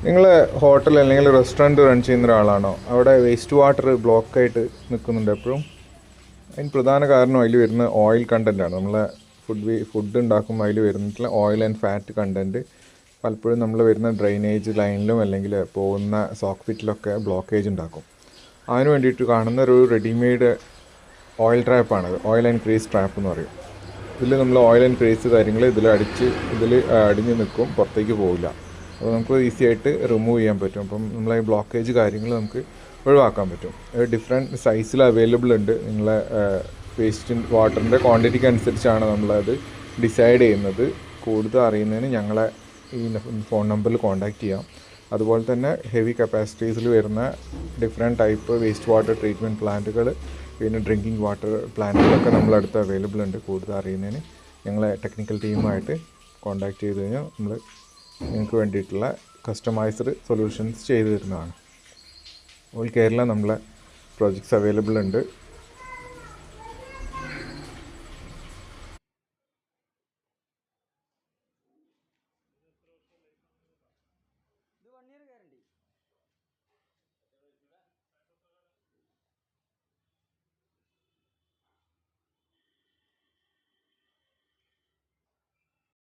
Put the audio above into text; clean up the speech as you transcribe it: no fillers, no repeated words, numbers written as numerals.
നിങ്ങൾ ഹോട്ടൽ അല്ലെങ്കിൽ restaurant run ചെയ്യുന്ന ഒരാളാണോ? അവിടെ വേസ്റ്റ് വാട്ടർ ബ്ലോക്കായിട്ട് നിൽക്കുന്നുണ്ട് എപ്പോഴും. അതിന് പ്രധാന കാരണം അതിൽ വരുന്ന ഓയിൽ കണ്ടൻറ്റാണ്. നമ്മളെ ഫുഡ് ഉണ്ടാക്കുമ്പോൾ അതിൽ വരുന്നിട്ടുള്ള ഓയിൽ ആൻഡ് ഫാറ്റ് കണ്ടൻറ്റ് പലപ്പോഴും നമ്മൾ വരുന്ന ഡ്രെയിനേജ് ലൈനിലും അല്ലെങ്കിൽ പോകുന്ന സോക്ക് പിറ്റിലൊക്കെ ബ്ലോക്കേജ് ഉണ്ടാക്കും. അതിന് വേണ്ടിയിട്ട് കാണുന്ന ഒരു റെഡിമെയ്ഡ് ഓയിൽ ട്രാപ്പാണത്. ഓയിൽ ആൻഡ് ക്രീസ് ട്രാപ്പ് എന്ന് പറയും. ഇതിൽ നമ്മൾ ഓയിൽ ആൻഡ് ക്രീസ് കാര്യങ്ങൾ ഇതിൽ അടിഞ്ഞ് നിൽക്കും, പുറത്തേക്ക് പോവില്ല. അപ്പോൾ നമുക്ക് ഈസി ആയിട്ട് റിമൂവ് ചെയ്യാൻ പറ്റും. അപ്പം നമ്മളെ ബ്ലോക്കേജ് കാര്യങ്ങൾ നമുക്ക് ഒഴിവാക്കാൻ പറ്റും. ഡിഫറെൻറ്റ് സൈസിൽ അവൈലബിൾ ഉണ്ട്. നിങ്ങളെ വേസ്റ്റ് വാട്ടറിൻ്റെ ക്വാണ്ടിറ്റിക്ക് അനുസരിച്ചാണ് നമ്മളത് ഡിസൈഡ് ചെയ്യുന്നത്. കൂടുതൽ അറിയുന്നതിന് ഞങ്ങളെ ഈ ഫോൺ നമ്പറിൽ കോൺടാക്റ്റ് ചെയ്യാം. അതുപോലെ തന്നെ ഹെവി കപ്പാസിറ്റീസിൽ വരുന്ന different type waste water treatment പ്ലാന്റുകൾ, പിന്നെ ഡ്രിങ്കിങ് വാട്ടർ പ്ലാന്റുകളൊക്കെ നമ്മളടുത്ത് അവൈലബിൾ ഉണ്ട്. കൂടുതൽ അറിയുന്നതിന് ഞങ്ങളെ ടെക്നിക്കൽ ടീമുമായിട്ട് കോൺടാക്റ്റ് ചെയ്ത് കഴിഞ്ഞാൽ നമ്മൾ നിങ്ങൾക്ക് വേണ്ടിയിട്ടുള്ള കസ്റ്റമൈസ്ഡ് സൊല്യൂഷൻസ് ചെയ്തു തരുന്നതാണ്. ഓൾ കേരള നമ്മളെ പ്രോജക്ട്സ് അവൈലബിൾ ഉണ്ട്.